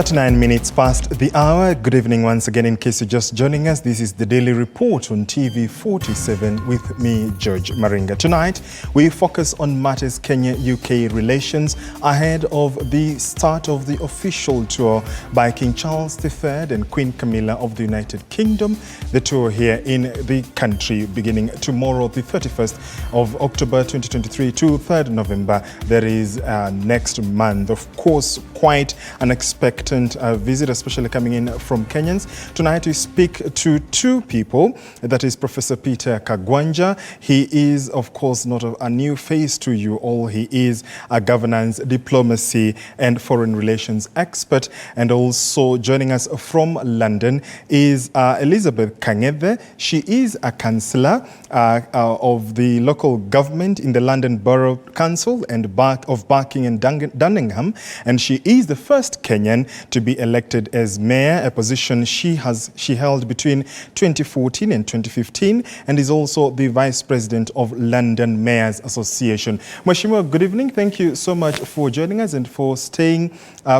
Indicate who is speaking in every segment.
Speaker 1: 39 minutes past the hour. Good evening once again. In case you're just joining us, this is the Daily Report on TV 47 with me, George Maringa. Tonight, we focus on matters Kenya-UK relations ahead of the start of the official tour by King Charles III and Queen Camilla of the United Kingdom. The tour here in the country beginning tomorrow, the 31st of October 2023 to 3rd November. There is next month. Of course, quite an expected visit, especially coming in from Kenyans. Tonight we speak to two people. That is Professor Peter Kagwanja. He is, of course, not a new face to you all. He is a governance, diplomacy and foreign relations expert. And also joining us from London is Elizabeth Kangethe. She is a councillor of the local government in the London Borough Council and of Barking and Dunningham. And she is the first Kenyan to be elected as mayor, a position she held between 2014 and 2015, and is also the vice president of London Mayors Association. Mheshimiwa, good evening. Thank you so much for joining us and for staying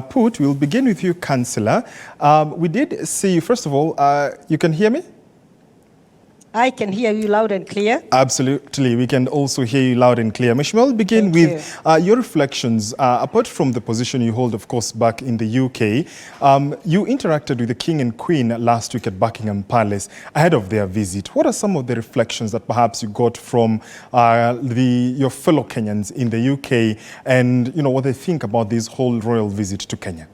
Speaker 1: put. We'll begin with you, Councillor. We did see you, first of all, you can hear me?
Speaker 2: I can hear you loud and clear.
Speaker 1: Absolutely. We can also hear you loud and clear. Mheshimiwa, we'll begin with your reflections. Apart from the position you hold, of course, back in the UK, you interacted with the King and Queen last week at Buckingham Palace ahead of their visit. What are some of the reflections that perhaps you got from your fellow Kenyans in the UK and what they think about this whole royal visit to Kenya?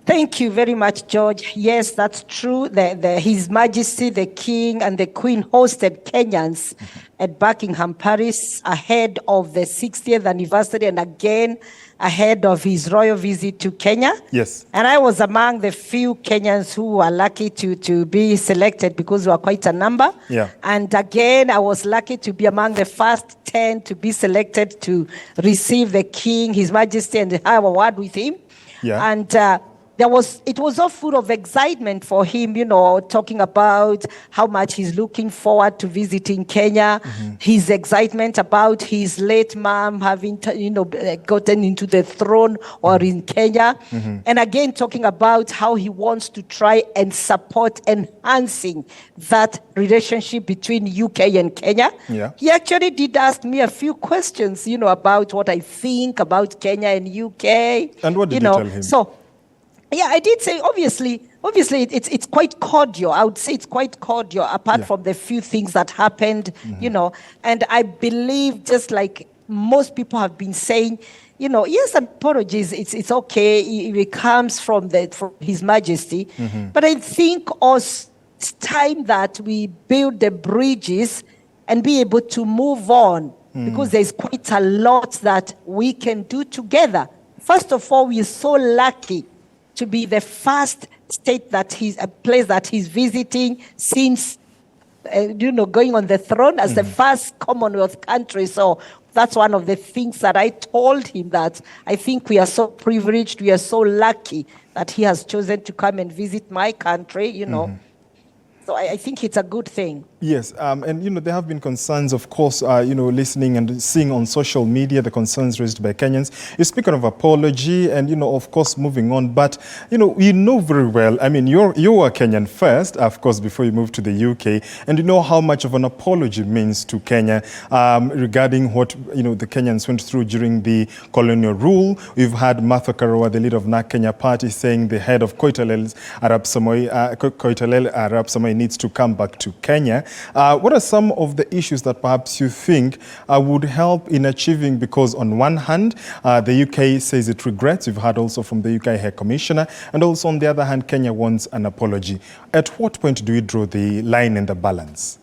Speaker 2: Thank you very much, George. Yes, that's true. His Majesty, the King and the Queen hosted Kenyans at Buckingham Palace ahead of the 60th anniversary and again ahead of his royal visit to Kenya.
Speaker 1: Yes.
Speaker 2: And I was among the few Kenyans who were lucky to be selected because we were quite a number.
Speaker 1: Yeah.
Speaker 2: And again, I was lucky to be among the first 10 to be selected to receive the King, His Majesty, and have a word with him.
Speaker 1: Yeah.
Speaker 2: And it was all full of excitement for him, talking about how much he's looking forward to visiting Kenya, his excitement about his late mom having, gotten into the throne or in Kenya. And again, talking about how he wants to try and support enhancing that relationship between UK and Kenya.
Speaker 1: Yeah.
Speaker 2: He actually did ask me a few questions, about what I think about Kenya and UK.
Speaker 1: And what did you tell him?
Speaker 2: Yeah, I did say, obviously, it's quite cordial. I would say it's quite cordial, apart from the few things that happened, And I believe, just like most people have been saying, yes, apologies, it's okay. It comes from His Majesty. But I think also it's time that we build the bridges and be able to move on, because there's quite a lot that we can do together. First of all, we're so lucky to be the first place that he's visiting since, going on the throne as the first Commonwealth country. So that's one of the things that I told him, that I think we are so privileged, we are so lucky that he has chosen to come and visit my country, So I think it's a good thing.
Speaker 1: Yes, and there have been concerns, of course, listening and seeing on social media the concerns raised by Kenyans. You're speaking of apology and, of course, moving on. But, you know very well, I mean, you were Kenyan first, of course, before you moved to the UK. And you know how much of an apology means to Kenya regarding what, the Kenyans went through during the colonial rule. We've had Martha Karua, the leader of NARC Kenya Party, saying the head of Koitalel Arab Samoei needs to come back to Kenya. What are some of the issues that perhaps you think would help in achieving, because on one hand, the UK says it regrets, we've heard also from the UK High Commissioner, and also on the other hand, Kenya wants an apology. At what point do we draw the line and the balance?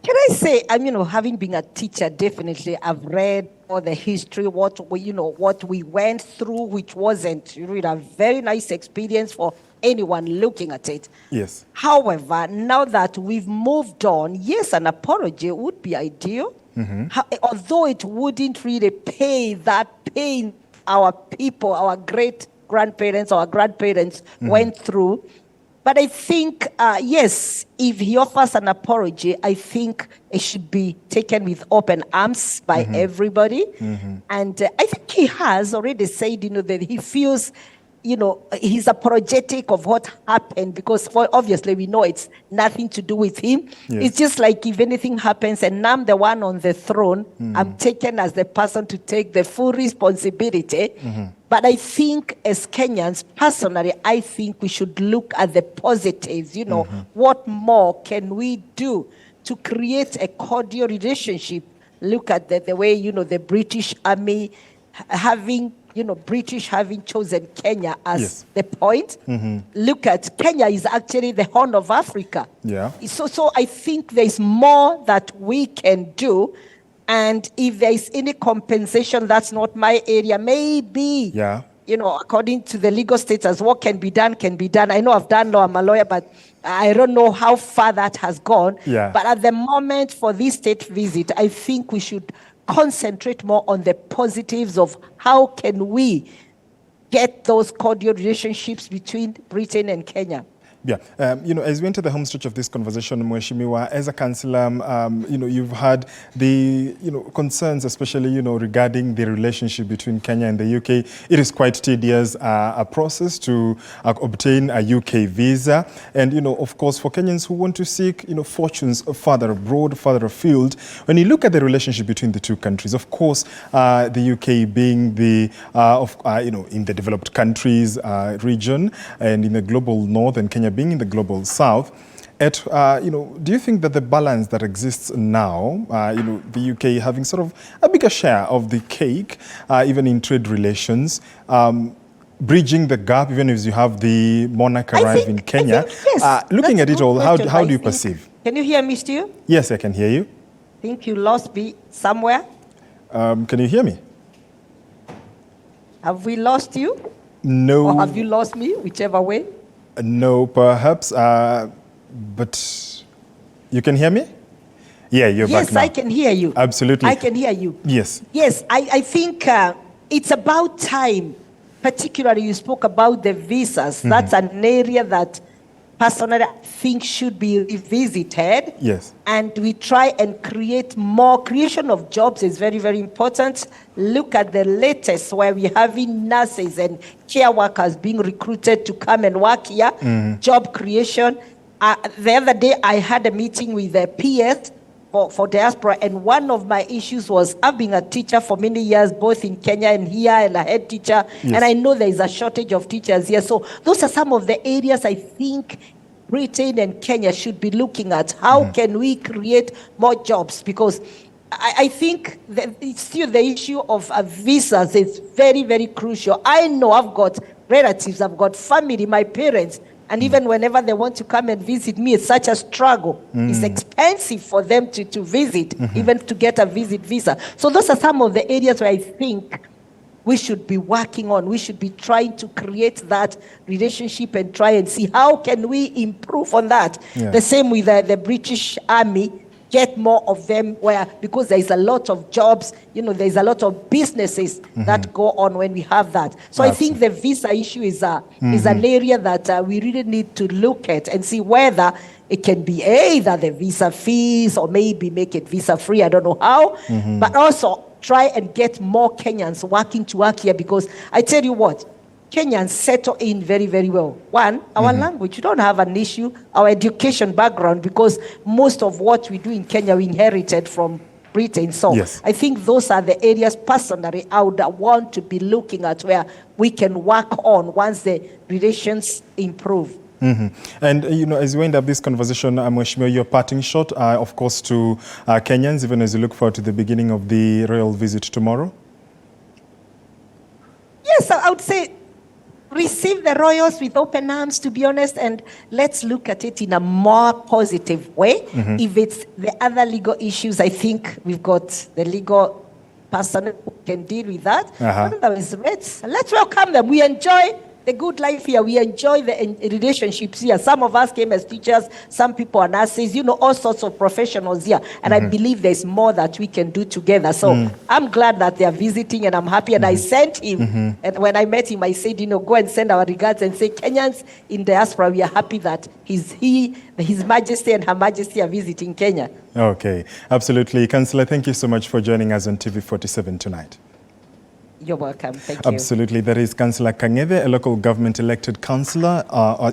Speaker 2: Can I say, having been a teacher, definitely I've read all the history, what we went through, which wasn't really a very nice experience for anyone looking at it.
Speaker 1: Yes.
Speaker 2: However, now that we've moved on, yes, an apology would be ideal. Although it wouldn't really pay that pain our people, our great grandparents, our grandparents went through. But I think, yes, if he offers an apology, I think it should be taken with open arms by everybody. And I think he has already said, that he feels, he's apologetic of what happened, because obviously we know it's nothing to do with him.
Speaker 1: Yes.
Speaker 2: It's just like if anything happens and I'm the one on the throne, I'm taken as the person to take the full responsibility. But I think as Kenyans, personally, I think we should look at the positives. What more can we do to create a cordial relationship? Look at the way, the British Army British having chosen Kenya as the point. Look at Kenya is actually the Horn of Africa.
Speaker 1: Yeah.
Speaker 2: So I think there's more that we can do. And if there's any compensation, that's not my area. Maybe, according to the legal status, what can be done can be done. I know I've done law, I'm a lawyer, but I don't know how far that has gone.
Speaker 1: Yeah.
Speaker 2: But at the moment for this state visit, I think we should concentrate more on the positives of how can we get those cordial relationships between Britain and Kenya.
Speaker 1: Yeah, as we enter the home stretch of this conversation, Mheshimiwa, as a councillor, you've had the, concerns, especially, regarding the relationship between Kenya and the UK. It is quite tedious, a process to obtain a UK visa. And, of course, for Kenyans who want to seek, fortunes further abroad, further afield, when you look at the relationship between the two countries, of course, the UK being the, in the developed countries region and in the global north, and Kenya being in the global south, do you think that the balance that exists now, the UK having sort of a bigger share of the cake, even in trade relations, bridging the gap, even as you have the monarch arrive in Kenya, looking at it all, how do you perceive?
Speaker 2: Can you hear me still?
Speaker 1: Yes, I can hear you.
Speaker 2: I think you lost me somewhere.
Speaker 1: Can you hear me?
Speaker 2: Have we lost you?
Speaker 1: No.
Speaker 2: Or have you lost me, whichever way?
Speaker 1: No, perhaps, but you can hear me? Yeah, you're back now.
Speaker 2: Yes, I can hear you.
Speaker 1: Absolutely.
Speaker 2: I can hear you.
Speaker 1: Yes.
Speaker 2: Yes, I think it's about time, particularly you spoke about the visas. That's an area that personally I think should be revisited.
Speaker 1: Yes.
Speaker 2: And we try and create more. Creation of jobs is very, very important. Look at the latest where we're having nurses and care workers being recruited to come and work here. Job creation. The other day I had a meeting with the PS for diaspora, and one of my issues was I've been a teacher for many years, both in Kenya and here, and a head teacher, and I know there is a shortage of teachers here. So those are some of the areas I think Britain and Kenya should be looking at. How can we create more jobs? Because I think that it's still the issue of visas is very, very crucial. I know I've got relatives, I've got family, my parents, and even whenever they want to come and visit me, it's such a struggle. It's expensive for them to visit, even to get a visit visa. So those are some of the areas where I think we should be working on. We should be trying to create that relationship and try and see how can we improve on that.
Speaker 1: Yeah.
Speaker 2: The same with the British Army. Get more of them because there is a lot of jobs, there's a lot of businesses that go on when we have that. So I think the visa issue is an area that we really need to look at and see whether it can be either the visa fees or maybe make it visa free. I don't know how, but also try and get more Kenyans working to work here, because I tell you what, Kenyans settle in very, very well. One, our language, you don't have an issue. Our education background, because most of what we do in Kenya, we inherited from Britain. So I think those are the areas personally I would want to be looking at where we can work on once the relations improve.
Speaker 1: And, as we end up this conversation, Mheshimiwa, your parting shot, of course, to Kenyans, even as you look forward to the beginning of the royal visit tomorrow?
Speaker 2: Yes, I would say receive the royals with open arms, to be honest, and let's look at it in a more positive way. If it's the other legal issues, I think we've got the legal person who can deal with that. Otherwise, let's welcome them. We enjoy the good life here. We enjoy the relationships here. Some of us came as teachers, some people are nurses, all sorts of professionals here. And I believe there's more that we can do together. So I'm glad that they are visiting, and I'm happy. And I sent him, and when I met him, I said, go and send our regards and say, Kenyans in diaspora, we are happy that His Majesty and Her Majesty are visiting Kenya.
Speaker 1: Okay, absolutely. Councillor, thank you so much for joining us on TV47 tonight.
Speaker 2: You're welcome. Thank you.
Speaker 1: Absolutely. That is Councillor Kangethe, a local government elected councillor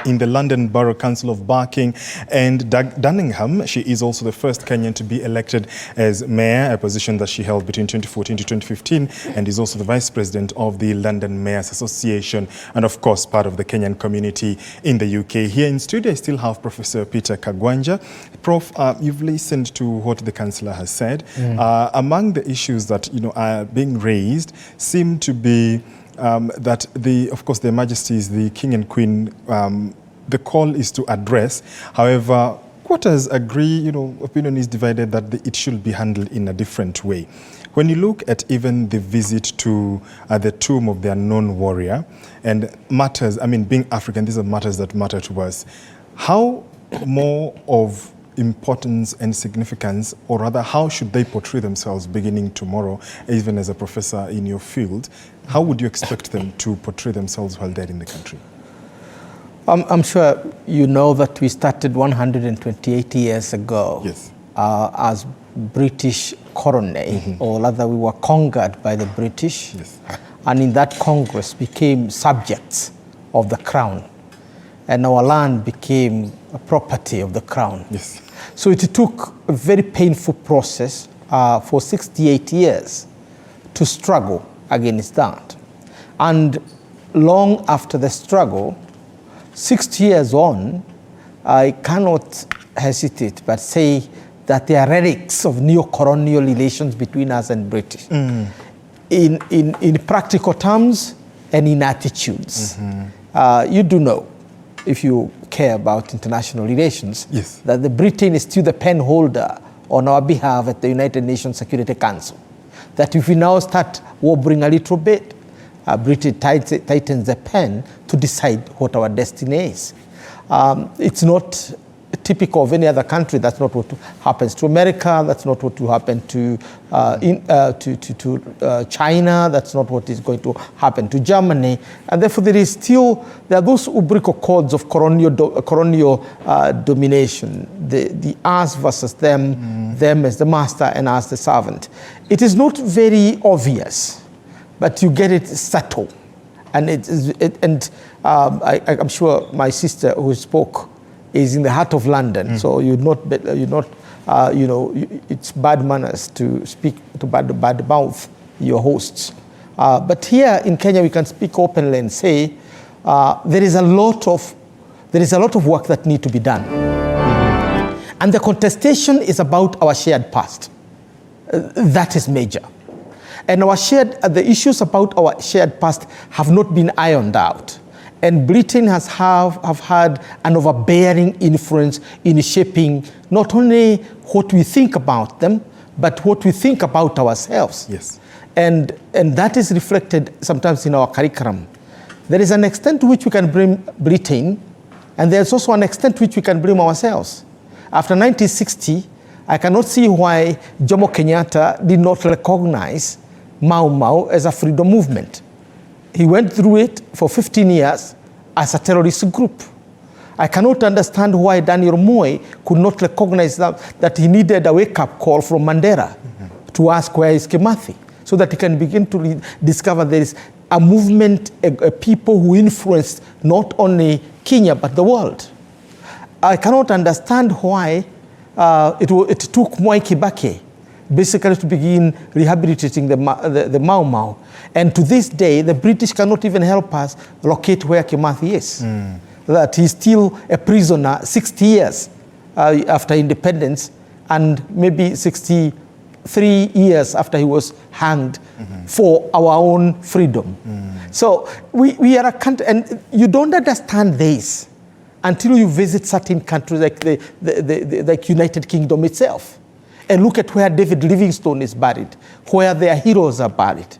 Speaker 1: in the London Borough Council of Barking and Dunningham. She is also the first Kenyan to be elected as mayor, a position that she held between 2014 to 2015, and is also the vice president of the London Mayors Association, and of course part of the Kenyan community in the UK. Here in studio, I still have Professor Peter Kagwanja. Prof, you've listened to what the councillor has said. Among the issues that are being raised seem to be that of course, Their Majesties, the King and Queen, the call is to address. However, quarters agree, opinion is divided that it should be handled in a different way. When you look at even the visit to the tomb of their known warrior and matters, being African, these are matters that matter to us. How more of importance and significance, or rather how should they portray themselves beginning tomorrow, even as a professor in your field? How would you expect them to portray themselves while they're in the country?
Speaker 3: I'm sure you know that we started 128 years ago as British colony, or rather we were conquered by the British, and in that Congress became subjects of the crown, and our land became a property of the crown. So it took a very painful process for 68 years to struggle against that. And long after the struggle, 60 years on, I cannot hesitate but say that there are relics of neo-colonial relations between us and British. In practical terms and in attitudes. You do know, if you care about international relations, that the Britain is still the pen holder on our behalf at the United Nations Security Council. That if we now start wobbling a little bit, Britain tightens the pen to decide what our destiny is. It's not typical of any other country. That's not what happens to America. That's not what will happen to China. That's not what is going to happen to Germany. And therefore, there are those umbilical cords of colonial domination. The us versus them, them as the master and us the servant. It is not very obvious, but you get it subtle. And I'm sure my sister who spoke is in the heart of London, so it's bad manners to speak to bad mouth your hosts. But here in Kenya, we can speak openly and say there is a lot of work that needs to be done, and the contestation is about our shared past. That is major, and the issues about our shared past have not been ironed out. And Britain have had an overbearing influence in shaping not only what we think about them, but what we think about ourselves. And that is reflected sometimes in our curriculum. There is an extent to which we can blame Britain, and there's also an extent to which we can blame ourselves. After 1960, I cannot see why Jomo Kenyatta did not recognize Mau Mau as a freedom movement. He went through it for 15 years as a terrorist group. I cannot understand why Daniel Moi could not recognize that he needed a wake-up call from Mandela to ask where is Kimathi, so that he can begin to discover there is a movement, a people who influenced not only Kenya but the world. I cannot understand why it took Mwai Kibaki basically to begin rehabilitating the Mau Mau. And to this day, the British cannot even help us locate where Kimathi is. That he's still a prisoner 60 years after independence, and maybe 63 years after he was hanged for our own freedom. So we are a country, and you don't understand this until you visit certain countries like the United Kingdom itself. And look at where David Livingstone is buried, where their heroes are buried.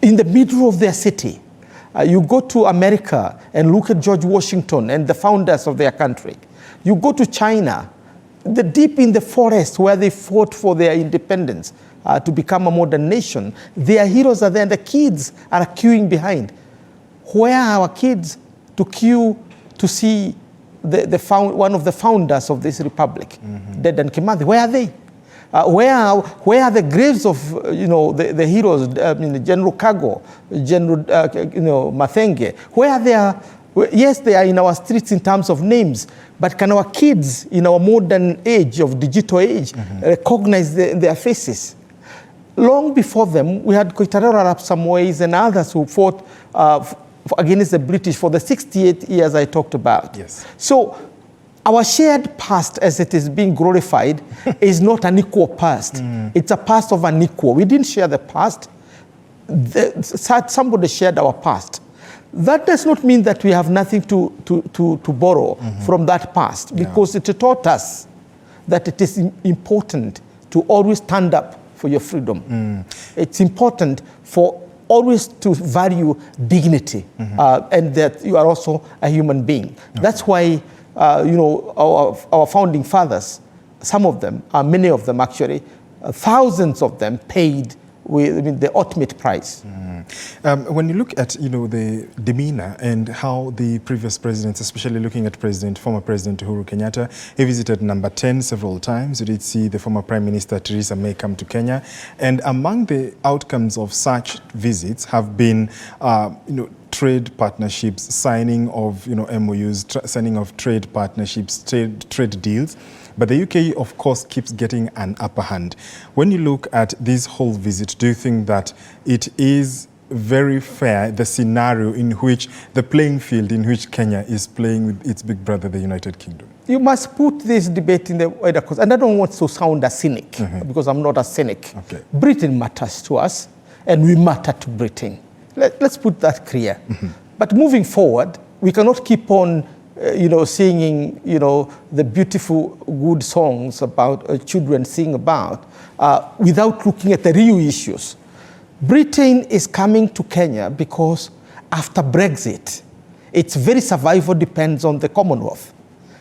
Speaker 3: In the middle of their city, You go to America and look at George Washington and the founders of their country. You go to China, deep in the forest where they fought for their independence to become a modern nation. Their heroes are there and the kids are queuing behind. Where are our kids to queue to see one of the founders of this republic, Dedan and Kimathi? Where are they? Where are the graves of the heroes? General Kago, General Mathenge. Where are they? Yes, they are in our streets in terms of names, but can our kids in our modern age of digital age recognize their faces? Long before them, we had Koitalel Arap Samoei and others who fought against the British for the 68 years I talked about.
Speaker 1: Yes.
Speaker 3: So our shared past, as it is being glorified, is not an equal past. It's a past of an equal. We didn't share the past. Somebody shared our past. That does not mean that we have nothing to borrow from that past, because it taught us that it is important to always stand up for your freedom. It's important for always to value dignity and that you are also a human being. Okay. That's why our founding fathers, some of them, many of them actually, thousands of them paid with the ultimate price.
Speaker 1: When you look at the demeanor and how the previous presidents, especially looking at former President Uhuru Kenyatta, he visited number 10 several times. You did see the former Prime Minister Theresa May come to Kenya, and among the outcomes of such visits have been trade partnerships, signing of MOUs, signing of trade partnerships, trade deals. But the UK, of course, keeps getting an upper hand. When you look at this whole visit, do you think that it is very fair, the scenario in which, the playing field in which Kenya is playing with its big brother, the United Kingdom?
Speaker 3: You must put this debate in the wider context. And I don't want to sound a cynic, because I'm not a cynic. Okay. Britain matters to us, and we matter to Britain. Let's put that clear. But moving forward, we cannot keep on singing, the beautiful, good songs about children sing about, without looking at the real issues. Britain is coming to Kenya because after Brexit, its very survival depends on the Commonwealth.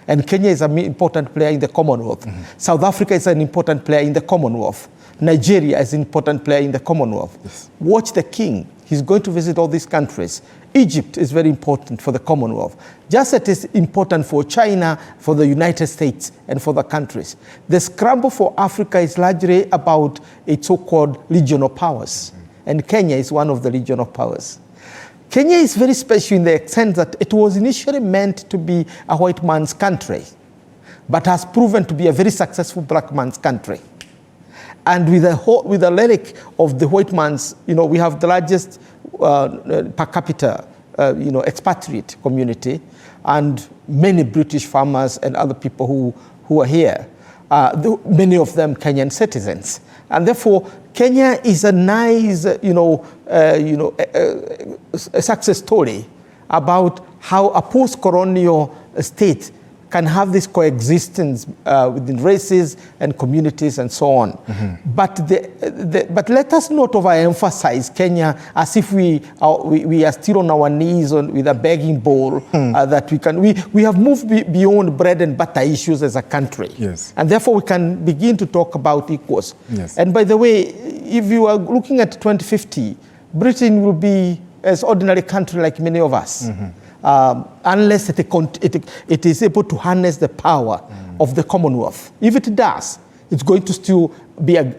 Speaker 3: And Kenya is an important player in the Commonwealth. South Africa is an important player in the Commonwealth. Nigeria is an important player in the Commonwealth. Yes. Watch the king. He's going to visit all these countries. Egypt is very important for the Commonwealth. Just as it is important for China, for the United States, and for the countries. The scramble for Africa is largely about its so-called regional powers. And Kenya is one of the regional powers. Kenya is very special in the sense that it was initially meant to be a white man's country, but has proven to be a very successful black man's country. And with the lyric of the white man's, we have the largest per capita, expatriate community, and many British farmers and other people who are here, many of them Kenyan citizens. And therefore, Kenya is a nice, success story about how a post-colonial state can have this coexistence within races and communities and so on. But let us not overemphasize Kenya as if we are still on our knees with a begging bowl that we have moved beyond bread and butter issues as a country.
Speaker 1: Yes.
Speaker 3: And therefore we can begin to talk about equals.
Speaker 1: Yes.
Speaker 3: And by the way, if you are looking at 2050, Britain will be as ordinary country like many of us. Unless it is able to harness the power of the Commonwealth. If it does, it's going to still be an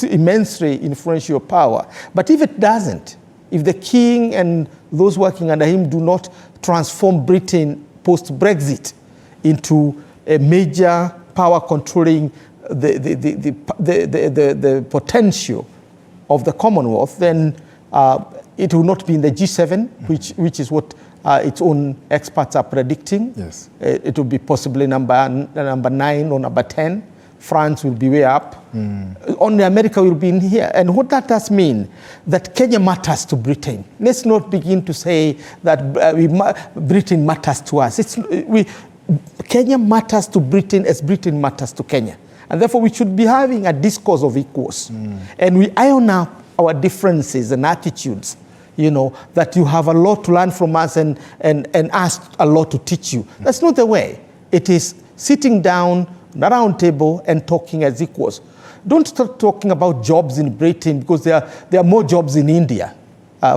Speaker 3: immensely influential power. But if it doesn't, if the king and those working under him do not transform Britain post-Brexit into a major power controlling the potential of the Commonwealth, then it will not be in the G7, which is what its own experts are predicting.
Speaker 1: Yes.
Speaker 3: It will be possibly number 9 or number 10. France will be way up. Only America will be in here. And what that does mean, that Kenya matters to Britain. Let's not begin to say that Britain matters to us. Kenya matters to Britain as Britain matters to Kenya. And therefore we should be having a discourse of equals. And we iron out our differences and attitudes that you have a lot to learn from us and us a lot to teach you. That's not the way. It is sitting down on a round table and talking as equals. Don't start talking about jobs in Britain, because there are more jobs in India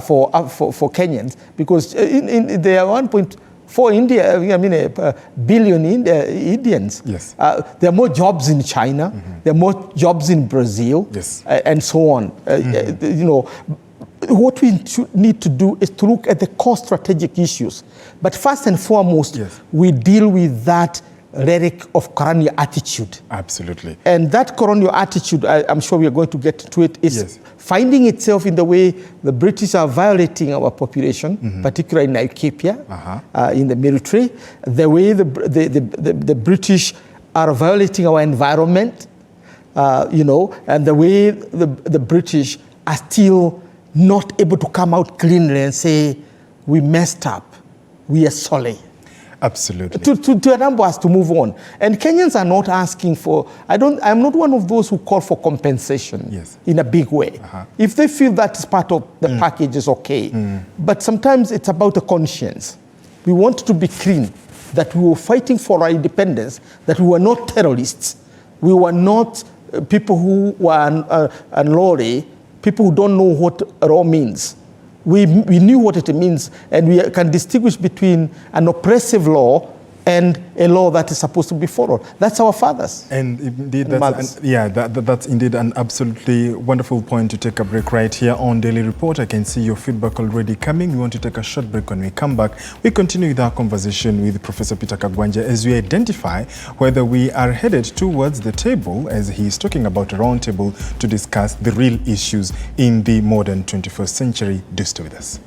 Speaker 3: for Kenyans, because there are 1.4 billion Indians.
Speaker 1: Yes.
Speaker 3: There are more jobs in China. There are more jobs in Brazil.
Speaker 1: Yes.
Speaker 3: And so on. What we need to do is to look at the core strategic issues. But first and foremost,
Speaker 1: yes,
Speaker 3: we deal with that rhetoric of colonial attitude.
Speaker 1: Absolutely.
Speaker 3: And that colonial attitude, I'm sure we are going to get to it, is
Speaker 1: yes,
Speaker 3: finding itself in the way the British are violating our population, particularly in Laikipia, in the military, the way the British are violating our environment, and the way the British are still not able to come out cleanly and say, we messed up, we are sorry.
Speaker 1: Absolutely.
Speaker 3: To enable us to move on. And Kenyans are not asking for, I'm not one of those who call for compensation,
Speaker 1: yes,
Speaker 3: in a big way. If they feel that is part of the package, is okay. But sometimes it's about the conscience. We want to be clean, that we were fighting for our independence, that we were not terrorists. We were not people who were unlawful, people who don't know what law means. We knew what it means, and we can distinguish between an oppressive law and a law that is supposed to be followed. That's our fathers.
Speaker 1: And indeed, that's indeed an absolutely wonderful point to take a break right here on Daily Report. I can see your feedback already coming. We want to take a short break. When we come back, we continue with our conversation with Professor Peter Kagwanja as we identify whether we are headed towards the table, as he's talking about a round table to discuss the real issues in the modern 21st century. Do stay with us.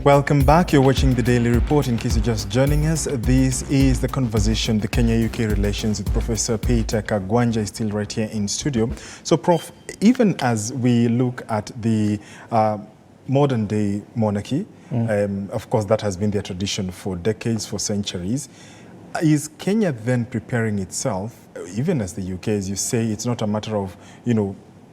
Speaker 1: Welcome back. You're watching the Daily Report. In case you're just joining us, this is the conversation, the Kenya-UK relations, with Professor Peter Kagwanja is still right here in studio. So, Prof, even as we look at the modern-day monarchy, of course, that has been their tradition for decades, for centuries. Is Kenya then preparing itself, even as the UK, as you say, it's not a matter of,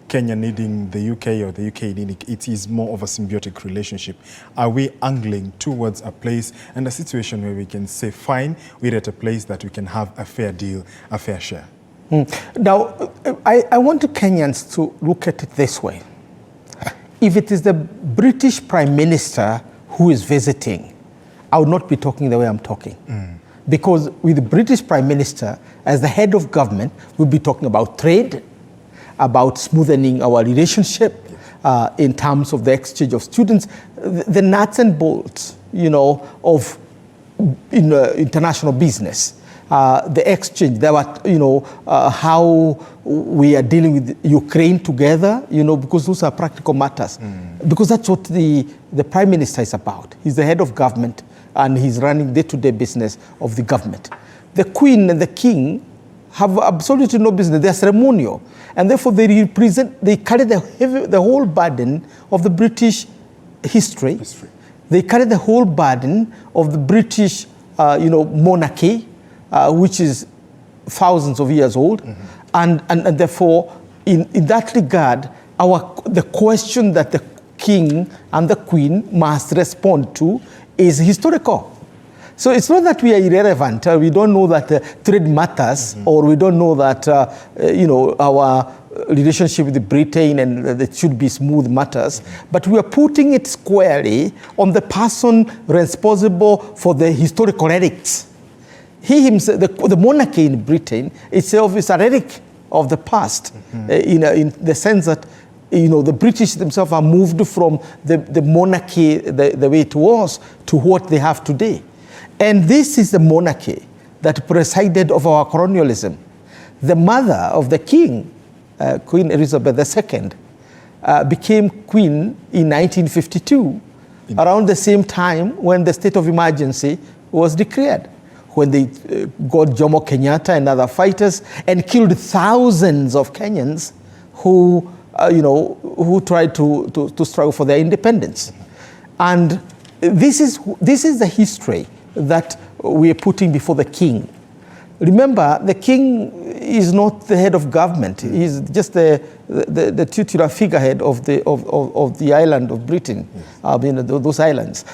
Speaker 1: Kenya needing the UK or the UK needing it is more of a symbiotic relationship. Are we angling towards a place and a situation where we can say, fine, we're at a place that we can have a fair deal, a fair share?
Speaker 3: Now, I want Kenyans to look at it this way. If it is the British Prime Minister who is visiting, I would not be talking the way I'm talking. Because with the British Prime Minister, as the head of government, we'll be talking about trade, about smoothing our relationship in terms of the exchange of students, the nuts and bolts, of international business, the exchange. There were, how we are dealing with Ukraine together, because those are practical matters. Because that's what the Prime Minister is about. He's the head of government, and he's running day-to-day business of the government. The Queen and the King have absolutely no business. They're ceremonial. And therefore they carry the whole burden of the British history. They carry the whole burden of the British monarchy, which is thousands of years old. And therefore, in that regard, the question that the King and the Queen must respond to is historical. So it's not that we are irrelevant. We don't know that trade matters, or we don't know that our relationship with Britain and that should be smooth matters. But we are putting it squarely on the person responsible for the historical relics. He himself, the monarchy in Britain itself, is a relic of the past, in the sense that the British themselves have moved from the monarchy, the way it was, to what they have today. And this is the monarchy that presided over our colonialism. The mother of the king, Queen Elizabeth II, became queen in 1952. around the same time when the state of emergency was declared, when they got Jomo Kenyatta and other fighters and killed thousands of Kenyans who, who tried to struggle for their independence. And this is the history that we are putting before the king. Remember, the king is not the head of government. He's just the titular figurehead of the island of Britain, those islands.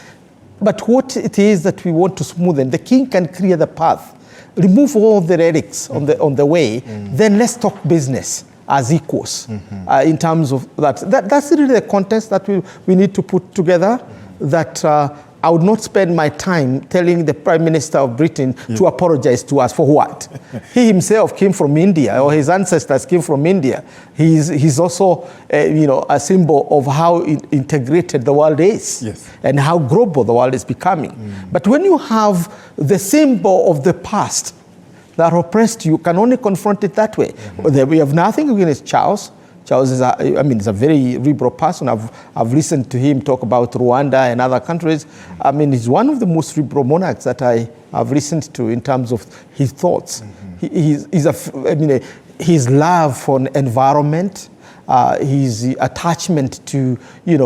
Speaker 3: But what it is that we want to smoothen, the king can clear the path, remove all the relics on the way, then let's talk business as equals in terms of that. That's really the context that we need to put together, that I would not spend my time telling the Prime Minister of Britain to apologize to us for what? He himself came from India, or his ancestors came from India. He's also, a symbol of how integrated the world is, and how global the world is becoming. But when you have the symbol of the past that oppressed you, can only confront it that way. We have nothing against Charles. Charles is a very liberal person. I've listened to him talk about Rwanda and other countries. He's one of the most liberal monarchs that I have listened to in terms of his thoughts. His love for environment, his attachment to, yes,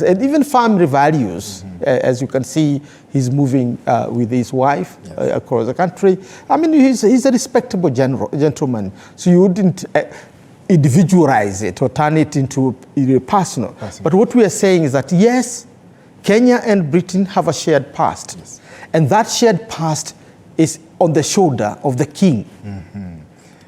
Speaker 3: and even family values. As you can see, he's moving with his wife across the country. He's a respectable gentleman. So you wouldn't individualize it or turn it into personal. But what we are saying is that, yes, Kenya and Britain have a shared past. And that shared past is on the shoulder of the king.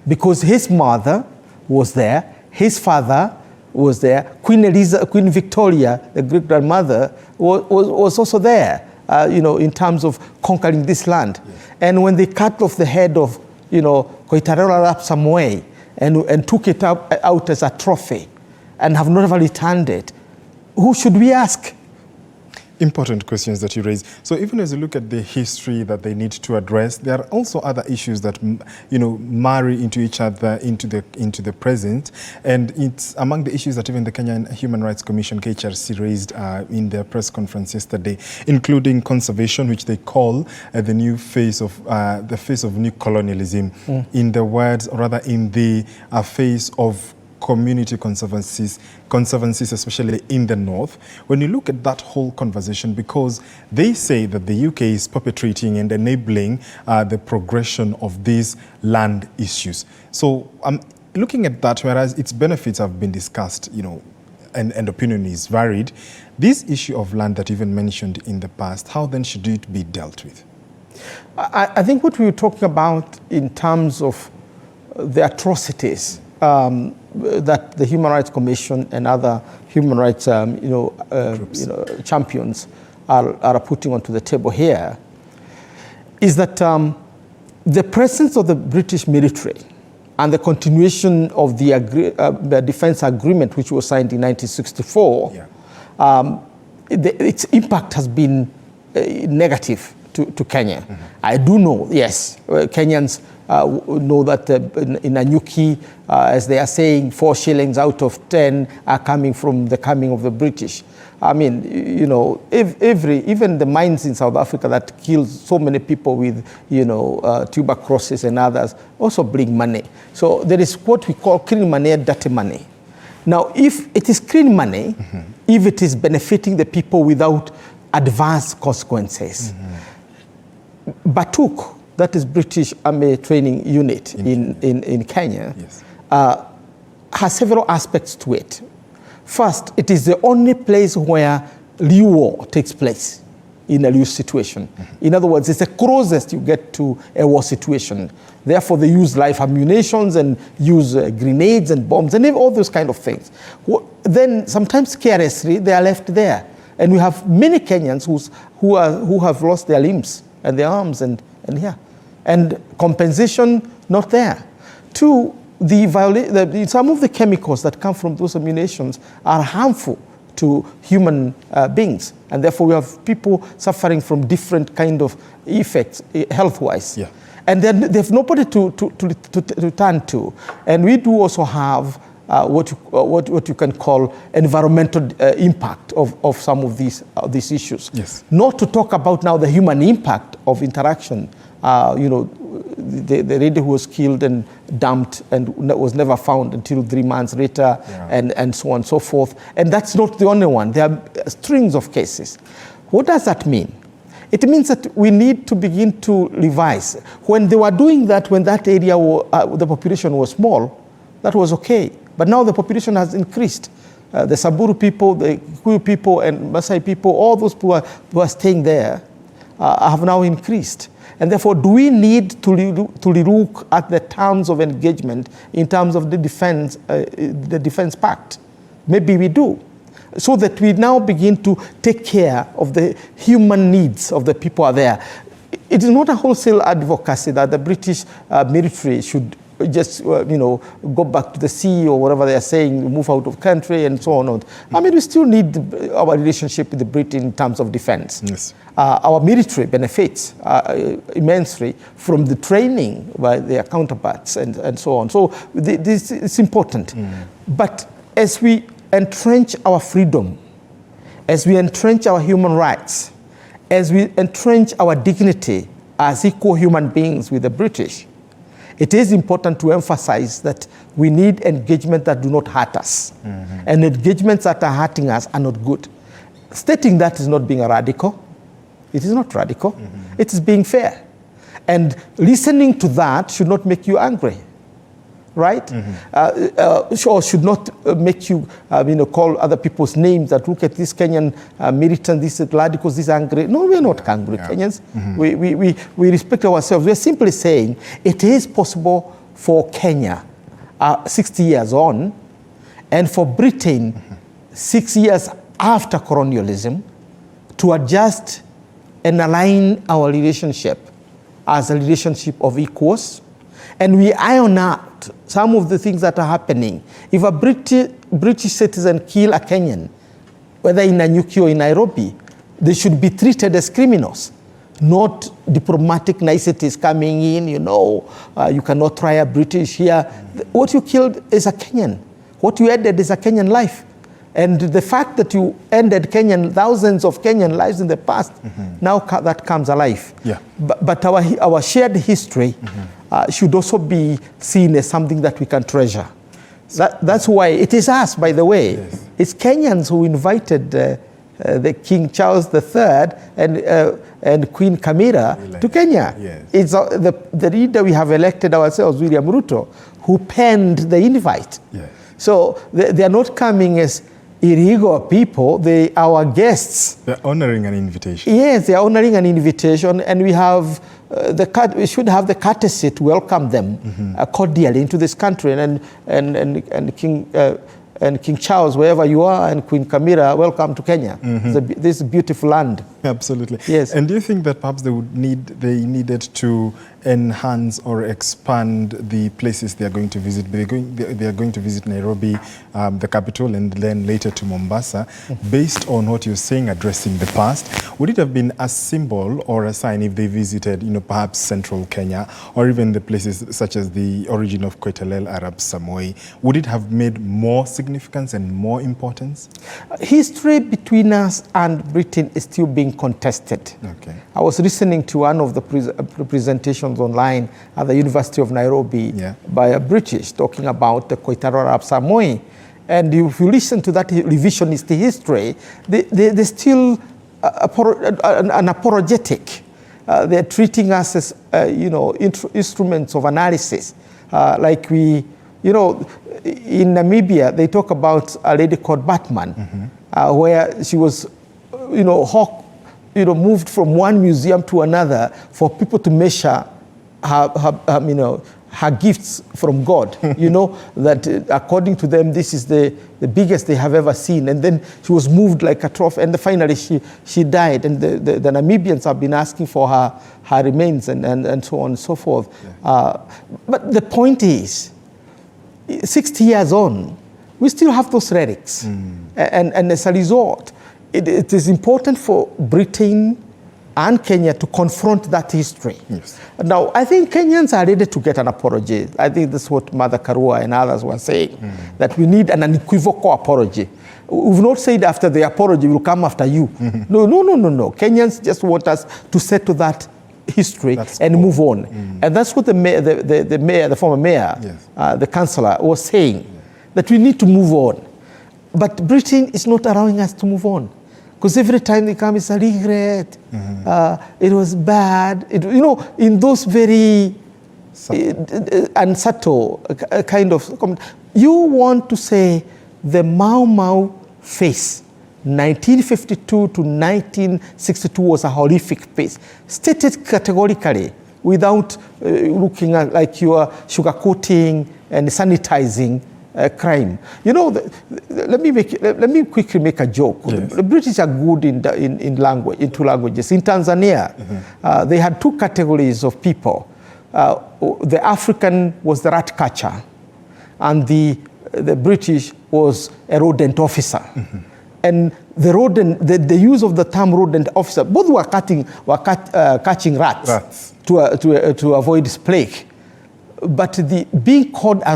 Speaker 3: Because his mother was there, his father was there, Queen Victoria, the great-grandmother, was also there, in terms of conquering this land. And when they cut off the head of, Koitalel Arap Samoei and took it out as a trophy and have never returned it, who should we ask?
Speaker 1: Important questions that you raise. So even as you look at the history that they need to address, there are also other issues that marry into each other into the present, and it's among the issues that even the Kenyan Human Rights Commission (KHRC) raised in their press conference yesterday, including conservation, which they call the new face of new colonialism, in the words, or rather in the face of community conservancies, especially in the north. When you look at that whole conversation, because they say that the UK is perpetrating and enabling the progression of these land issues. So looking at that, whereas its benefits have been discussed, and opinion is varied, this issue of land that you even mentioned in the past, how then should it be dealt with?
Speaker 3: I think what we were talking about in terms of the atrocities that the Human Rights Commission and other human rights champions are putting onto the table here is that the presence of the British military and the continuation of the defense agreement, which was signed in 1964, its impact has been negative to Kenya. I do know, yes, Kenyans know that in Nanyuki, as they are saying, 4 shillings out of 10 are coming from the coming of the British. Even the mines in South Africa that kills so many people with, tuberculosis and others also bring money. So there is what we call clean money and dirty money. Now, if it is clean money, if it is benefiting the people without adverse consequences, Batuk, that is British Army Training Unit in Kenya, has several aspects to it. First, it is the only place where Liu war takes place in a Liu situation. In other words, it's the closest you get to a war situation. Therefore, they use live ammunitions and use grenades and bombs and all those kind of things. Then, sometimes carelessly, they are left there. And we have many Kenyans who have lost their limbs and their arms and compensation not there. Two, some of the chemicals that come from those ammunitions are harmful to human beings, and therefore we have people suffering from different kind of effects health-wise. And then they have nobody to turn to. And we do also have what you can call environmental impact of some of these issues.
Speaker 1: Yes.
Speaker 3: Not to talk about now the human impact of interaction. The lady who was killed and dumped and was never found until 3 months later, and so on and so forth. And that's not the only one. There are strings of cases. What does that mean? It means that we need to begin to revise. When they were doing that, when that area, the population was small, that was okay. But now the population has increased. The Samburu people, the Kikuyu people, and Maasai people, all those people who are staying there have now increased. And therefore, do we need to relook at the terms of engagement in terms of the defense pact? Maybe we do. So that we now begin to take care of the human needs of the people are there. It is not a wholesale advocacy that the British military should just go back to the sea or whatever they are saying, move out of country and so on. I mean, we still need our relationship with the Britain in terms of defense.
Speaker 1: Yes.
Speaker 3: Our military benefits immensely from the training by their counterparts and so on. So this is important. But as we entrench our freedom, as we entrench our human rights, as we entrench our dignity as equal human beings with the British, it is important to emphasize that we need engagement that do not hurt us. And engagements that are hurting us are not good. Stating that is not being a radical. It is not radical. It is being fair. And listening to that should not make you angry. Right? Or should not make you call other people's names that look at this Kenyan militant, these radicals, these angry. No, we're not angry Kenyans. We respect ourselves. We're simply saying it is possible for Kenya 60 years on, and for Britain 6 years after colonialism, to adjust and align our relationship as a relationship of equals. And we iron out some of the things that are happening. If a British citizen kill a Kenyan, whether in Nanyuki or in Nairobi, they should be treated as criminals, not diplomatic niceties coming in, you cannot try a British here. What you killed is a Kenyan. What you ended is a Kenyan life. And the fact that you ended thousands of Kenyan lives in the past, now that comes alive.
Speaker 1: Yeah.
Speaker 3: But our shared history should also be seen as something that we can treasure. That's why it is us, by the way.
Speaker 1: Yes.
Speaker 3: It's Kenyans who invited the King Charles III and Queen Camilla to Kenya.
Speaker 1: Yes.
Speaker 3: It's the leader we have elected ourselves, William Ruto, who penned the invite.
Speaker 1: Yes.
Speaker 3: So they are not coming as illegal people, they are our guests.
Speaker 1: They're honoring an invitation.
Speaker 3: Yes, they are honoring an invitation, and we have we should have the courtesy to welcome them cordially into this country. And King Charles, wherever you are, and Queen Camilla, welcome to Kenya. This beautiful land.
Speaker 1: Absolutely.
Speaker 3: Yes.
Speaker 1: And do you think that perhaps they needed to enhance or expand the places they are going to visit? They are going to visit Nairobi, the capital, and then later to Mombasa. Based on what you're saying, addressing the past, would it have been a symbol or a sign if they visited, perhaps central Kenya, or even the places such as the origin of Koitalel Arab Samoei? Would it have made more significance and more importance?
Speaker 3: History between us and Britain is still being contested.
Speaker 1: Okay.
Speaker 3: I was listening to one of the presentations online at the University of Nairobi by a British talking about the Koitalel Arab Samoei. And if you listen to that revisionist history, they're still unapologetic. They're treating us as, instruments of analysis. Like in Namibia, they talk about a lady called Batman, where she was, moved from one museum to another for people to measure her gifts from God, that according to them, this is the biggest they have ever seen. And then she was moved like a trophy, and finally she died. And the Namibians have been asking for her remains and so on and so forth. Yeah. But the point is, 60 years on, we still have those relics. And as a result, it is important for Britain and Kenya to confront that history.
Speaker 1: Yes.
Speaker 3: Now, I think Kenyans are ready to get an apology. I think that's what Mother Karua and others were saying, that we need an unequivocal apology. We've not said after the apology, we'll come after you. No. Kenyans just want us to settle that history and move on. And that's what the mayor, the former mayor, yes, the councillor was saying, that we need to move on. But Britain is not allowing us to move on. Because every time they come, it's a regret. It was bad. In those very unsubtle kind of... You want to say the Mau Mau phase, 1952 to 1962 was a horrific phase. Stated categorically, without looking at like you are sugarcoating and sanitizing crime. Let me quickly make a joke. Yes. The British are good in two languages. In Tanzania, they had two categories of people. The African was the rat catcher, and the British was a rodent officer. And the use of the term rodent officer, both were catching rats. To avoid plague. But being called a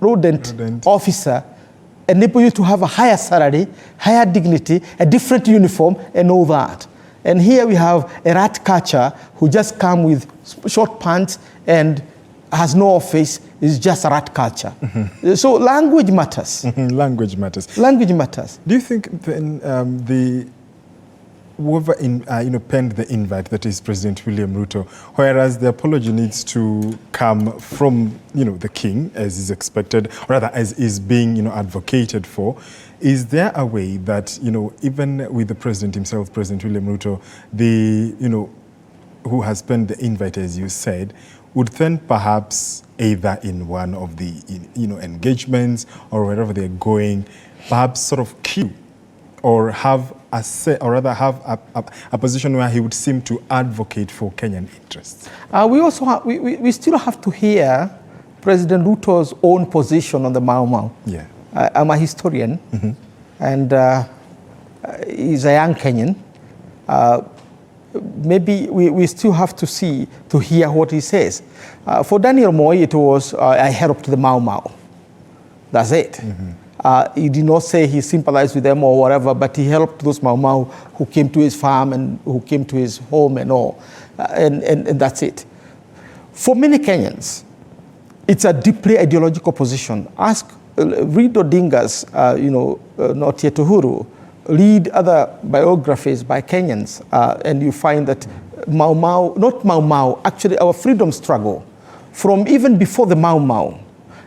Speaker 3: rodent officer enable you to have a higher salary, higher dignity, a different uniform, and all that. And here we have a rat catcher who just comes with short pants and has no office, is just a rat catcher. So language matters.
Speaker 1: Language matters.
Speaker 3: Language matters.
Speaker 1: Do you think then whoever penned the invite, that is President William Ruto, whereas the apology needs to come from the king, as is expected, or rather as is being advocated for, is there a way that even with the president himself, President William Ruto, who has penned the invite, as you said, would then perhaps either in one of the engagements or wherever they're going, perhaps sort of cue or have a position where he would seem to advocate for Kenyan interests? We still have to hear President Ruto's own position on the Mau Mau. Yeah.
Speaker 3: I'm a historian, and he's a young Kenyan. Maybe we still have to hear what he says. For Daniel Moi, it was I helped the Mau Mau. That's it. He did not say he sympathized with them or whatever, but he helped those Mau Mau who came to his farm and who came to his home and all. And that's it. For many Kenyans, it's a deeply ideological position. Read Odinga's, Not Yet Uhuru, read other biographies by Kenyans, and you find that Mau Mau, not Mau Mau, actually our freedom struggle, from even before the Mau Mau,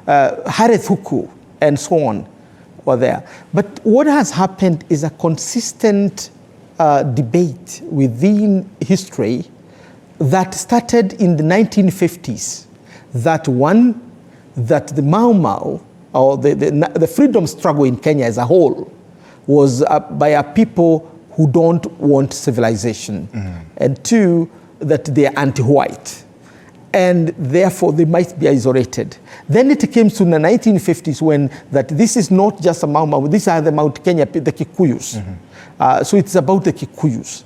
Speaker 3: Hareth Huku, and so on, were there. But what has happened is a consistent debate within history that started in the 1950s, that the Mau Mau, or the freedom struggle in Kenya as a whole, was by a people who don't want civilization, and two, that they are anti-white, and therefore they might be isolated. Then it came to the 1950s when that this is not just a Mau Mau, these are the Mount Kenya, the Kikuyus. So it's about the Kikuyus,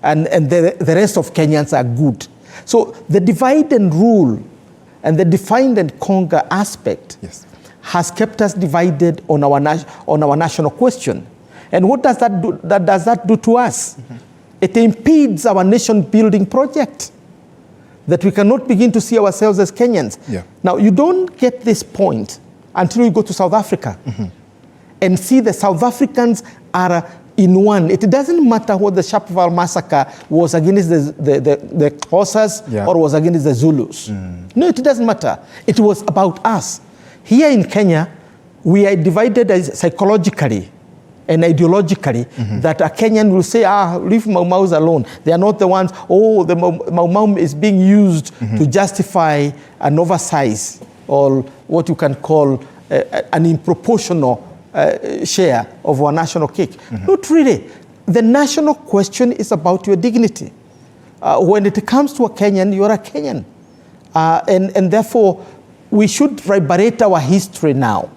Speaker 3: and the rest of Kenyans are good. So the divide and rule and the define and conquer aspect has kept us divided on our national question. And what does that do? Does that do to us? It impedes our nation-building project, that we cannot begin to see ourselves as Kenyans. Now, you don't get this point until you go to South Africa and see the South Africans are in one. It doesn't matter what the Sharpeville massacre was against the Xhosas or was against the Zulus. No, it doesn't matter. It was about us. Here in Kenya, we are divided psychologically and ideologically, that a Kenyan will say, leave Mau Maus alone. They are not the ones, the Mau Mau is being used to justify an oversize, or what you can call an improportional share of our national cake. Not really. The national question is about your dignity. When it comes to a Kenyan, you're a Kenyan. And therefore, we should liberate our history now.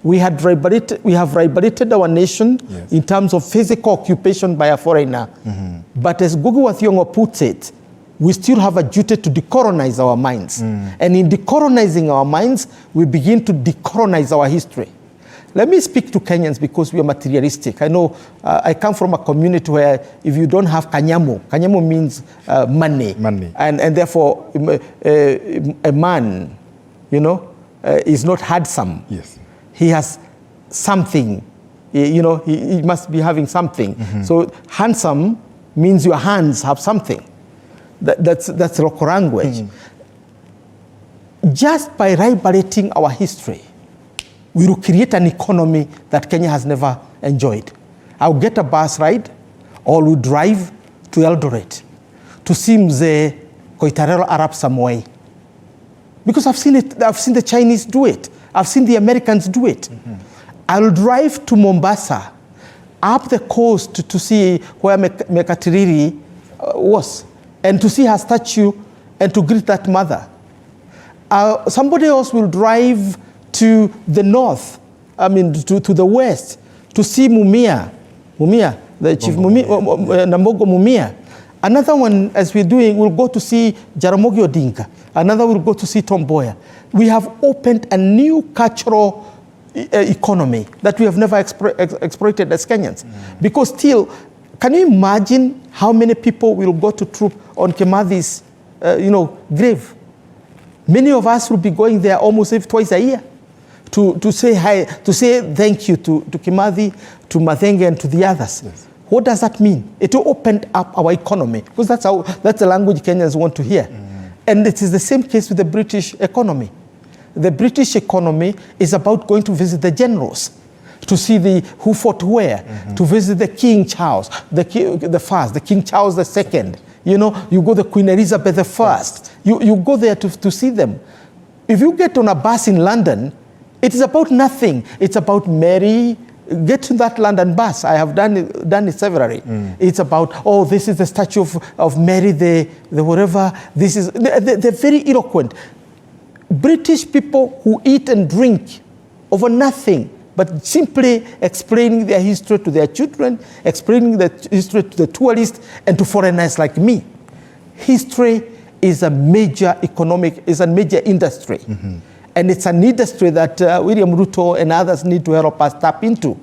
Speaker 3: We have rehabilitated our nation in terms of physical occupation by a foreigner. But as Ngugi wa Thiong'o puts it, we still have a duty to decolonize our minds. And in decolonizing our minds, we begin to decolonize our history. Let me speak to Kenyans because we are materialistic. I know I come from a community where if you don't have kanyamu means money. And therefore a man, is not handsome.
Speaker 1: Yes.
Speaker 3: He has something, he must be having something. So handsome means your hands have something. That's local language. Just by rehabilitating our history, we will create an economy that Kenya has never enjoyed. I'll get a bus ride, or we'll drive to Eldoret to see Mzee Koitarelo Arap Samoei. Because I've seen it, I've seen the Chinese do it. I've seen the Americans do it. I'll drive to Mombasa, up the coast to see where Mekatiriri was, and to see her statue and to greet that mother. Somebody else will drive to the north, to the west, to see Mumia, the chief Nambogo Mumia. Another one, as we're doing, will go to see Jaramogi Odinga. Another will go to see Tom Mboya. We have opened a new cultural economy that we have never exploited as Kenyans. Because still, can you imagine how many people will go to troop on Kimathi's, grave? Many of us will be going there almost twice a year to say hi, to say thank you to Kimathi, to Mathenge, and to the others. Yes. What does that mean? It opened up our economy, because that's the language Kenyans want to hear. And it is the same case with the British economy. The British economy is about going to visit the generals, to see who fought where, to visit the King Charles, the King Charles II. You go to Queen Elizabeth I. You go there to see them. If you get on a bus in London, it is about nothing. It's about Mary. Get to that London bus. I have done it severally. It's about, this is the statue of Mary, the whatever. This is, they're very eloquent. British people who eat and drink over nothing, but simply explaining their history to their children, explaining the history to the tourists and to foreigners like me. History is a major industry. And it's an industry that William Ruto and others need to help us tap into.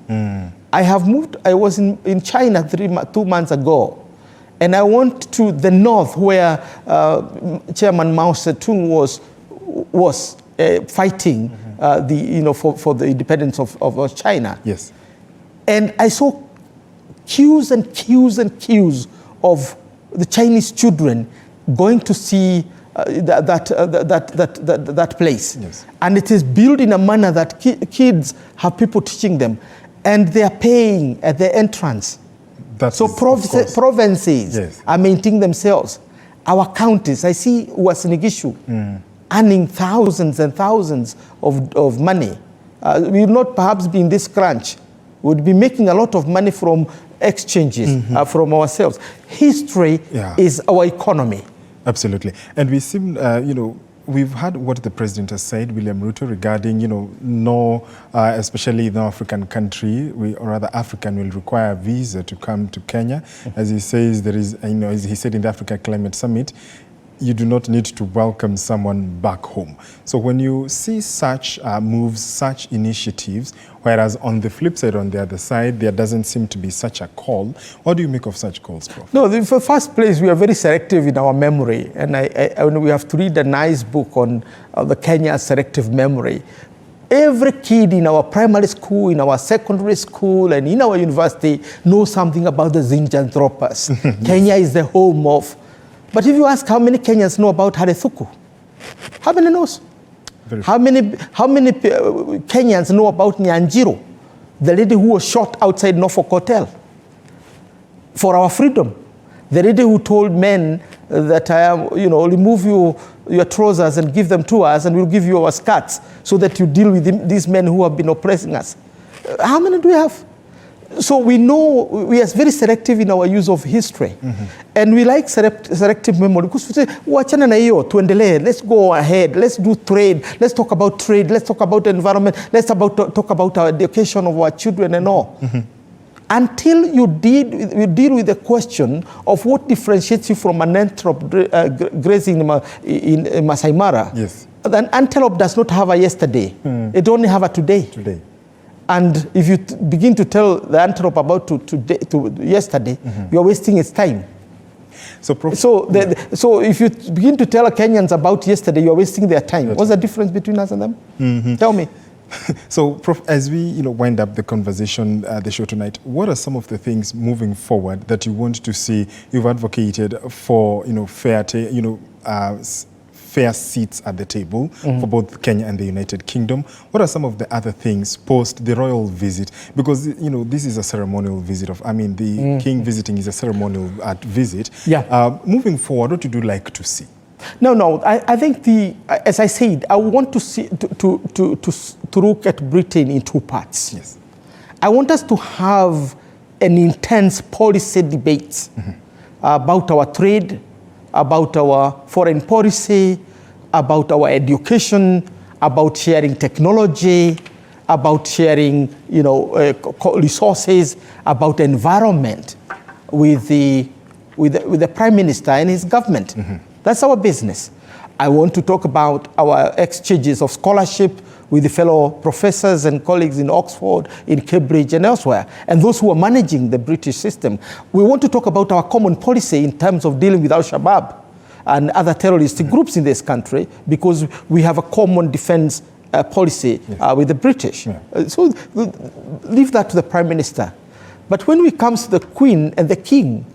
Speaker 3: I was in China 2 months ago, and I went to the north where Chairman Mao Zedong was fighting for the independence of China.
Speaker 1: Yes.
Speaker 3: And I saw queues and queues and queues of the Chinese children going to see that place. Yes. And it is built in a manner that kids have people teaching them, and they are paying at the entrance. Provinces are maintaining themselves. Our counties, I see Uasin earning thousands and thousands of money. We will not perhaps be in this crunch. We would be making a lot of money from exchanges, from ourselves. History is our economy.
Speaker 1: Absolutely. And we seem, we've heard what the president has said, William Ruto, regarding, especially in an African country, or rather African will require a visa to come to Kenya. As he says, there is, as he said in the Africa Climate Summit, you do not need to welcome someone back home. So when you see such moves, such initiatives, whereas on the flip side, on the other side, there doesn't seem to be such a call, what do you make of such calls, Prof?
Speaker 3: No, in the first place, we are very selective in our memory. And we have to read a nice book on the Kenya selective memory. Every kid in our primary school, in our secondary school, and in our university knows something about the Zinjanthropus. Kenya is the home of. But if you ask how many Kenyans know about Harethuku, how many knows? How many Kenyans know about Nyanjiro, the lady who was shot outside Norfolk Hotel for our freedom? The lady who told men that, remove your trousers and give them to us, and we'll give you our skirts so that you deal with these men who have been oppressing us. How many do we have? So we know we are very selective in our use of history. And we like selective memory because we say, wachana na hiyo, tuendelee, let's go ahead, let's do trade, let's talk about trade, let's talk about environment, let's talk about our education of our children and all. Until you deal with the question of what differentiates you from an antelope grazing in Masai Mara.
Speaker 1: Yes.
Speaker 3: An antelope does not have a yesterday. It only have a today. And if you begin to tell the antelope about to yesterday, you are wasting its time. So if you begin to tell Kenyans about yesterday, you are wasting their time. What's the difference between us and them? Tell me.
Speaker 1: So, Prof, as we wind up the conversation, the show tonight, what are some of the things moving forward that you want to see? You've advocated for fair seats at the table for both Kenya and the United Kingdom. What are some of the other things post the royal visit? Because this is a ceremonial visit the king visiting is a ceremonial visit.
Speaker 3: Yeah.
Speaker 1: Moving forward, what would you like to see?
Speaker 3: No. I think as I said, I want to see to look at Britain in two parts.
Speaker 1: Yes.
Speaker 3: I want us to have an intense policy debate about our trade, about our foreign policy, about our education, about sharing technology, about sharing resources, about environment with the Prime Minister and his government. That's our business. I want to talk about our exchanges of scholarship with the fellow professors and colleagues in Oxford, in Cambridge and elsewhere, and those who are managing the British system. We want to talk about our common policy in terms of dealing with Al-Shabaab and other terrorist groups in this country, because we have a common defense policy with the British. So leave that to the Prime Minister. But when we come to the Queen and the King,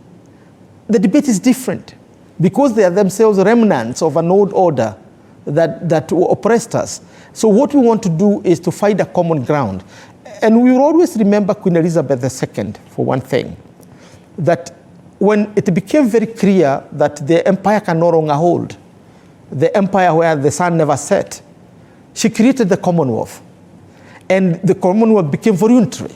Speaker 3: the debate is different, because they are themselves remnants of an old order that oppressed us. So what we want to do is to find a common ground. And we will always remember Queen Elizabeth II, for one thing, that when it became very clear that the empire can no longer hold, the empire where the sun never set, she created the Commonwealth. And the Commonwealth became voluntary.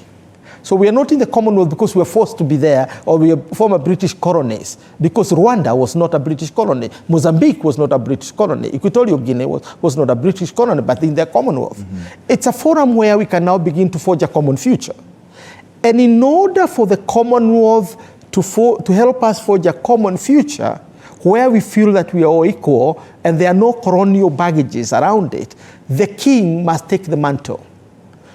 Speaker 3: So we are not in the Commonwealth because we are forced to be there, or we are former British colonies, because Rwanda was not a British colony. Mozambique was not a British colony. Equatorial Guinea was not a British colony, but in the Commonwealth. It's a forum where we can now begin to forge a common future. And in order for the Commonwealth to help us forge a common future, where we feel that we are all equal and there are no colonial baggages around it, the king must take the mantle.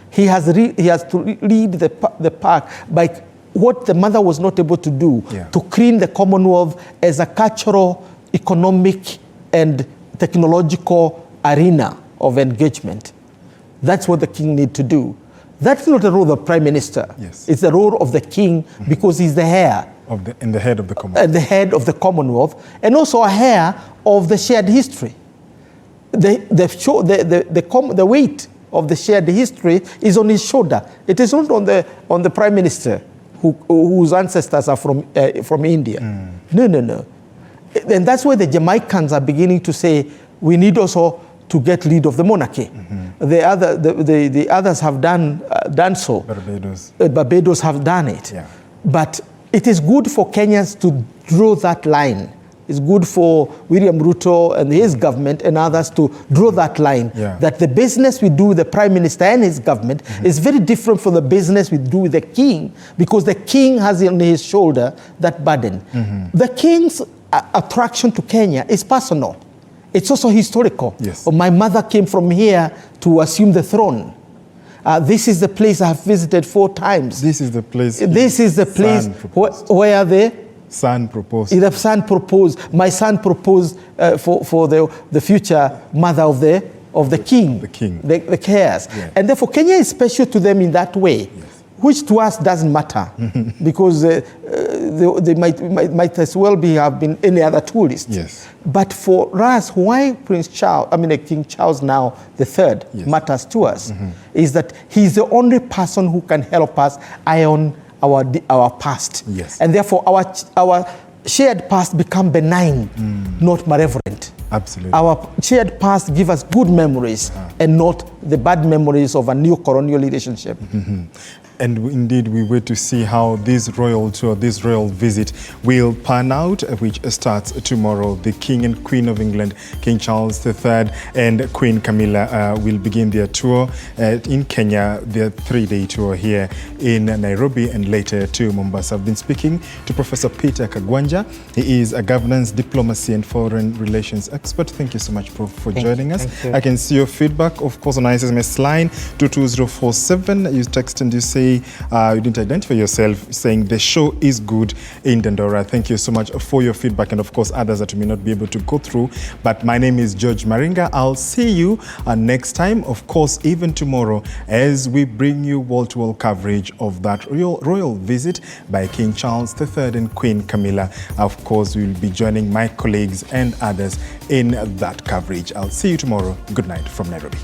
Speaker 3: He has to lead the pack by what the mother was not able to do, to clean the Commonwealth as a cultural, economic, and technological arena of engagement. That's what the king needs to do. That's not the role of the Prime Minister.
Speaker 1: Yes.
Speaker 3: It's the role of the king, because he's the heir.
Speaker 1: And the head of the Commonwealth.
Speaker 3: The head of the Commonwealth, and also a heir of the shared history. The weight of the shared history is on his shoulder. It is not on the Prime Minister whose ancestors are from India. No. And that's why the Jamaicans are beginning to say we need also to get rid of the monarchy. The others have done so. Barbados have done it. Yeah. But it is good for Kenyans to draw that line. It's good for William Ruto and his government and others to draw that line, that the business we do with the Prime Minister and his government is very different from the business we do with the king, because the king has on his shoulder that burden. The king's attraction to Kenya is personal. It's also historical.
Speaker 1: Yes.
Speaker 3: My mother came from here to assume the throne. This is the place I have visited 4 times.
Speaker 1: This is the place.
Speaker 3: This is the place where the
Speaker 1: son proposed.
Speaker 3: The son proposed. My son proposed for the future mother of the king.
Speaker 1: The king.
Speaker 3: The heirs. Yeah. And therefore Kenya is special to them in that way, which to us doesn't matter, because they might as well have been any other tourist.
Speaker 1: Yes.
Speaker 3: But for us, why King Charles now III matters to us, is that he's the only person who can help us iron our past.
Speaker 1: Yes.
Speaker 3: And therefore our shared past become benign, not malevolent.
Speaker 1: Absolutely.
Speaker 3: Our shared past give us good memories and not the bad memories of a new colonial relationship.
Speaker 1: And indeed, we wait to see how this royal tour, this royal visit will pan out, which starts tomorrow. The King and Queen of England, King Charles III and Queen Camilla will begin their tour in Kenya, their 3-day tour here in Nairobi and later to Mombasa. I've been speaking to Professor Peter Kagwanja. He is a governance, diplomacy and foreign relations expert. Thank you so much, Prof, for joining us. I can see your feedback, of course, on SMS line 22047. You text and you say you didn't identify yourself, saying the show is good in Dandora. Thank you so much for your feedback, and of course others that we may not be able to go through. But my name is George Maringa. I'll see you next time, of course, even tomorrow, as we bring you wall-to-wall coverage of that royal visit by King Charles III and Queen Camilla. Of course, we will be joining my colleagues and others in that coverage. I'll see you tomorrow. Good night from Nairobi.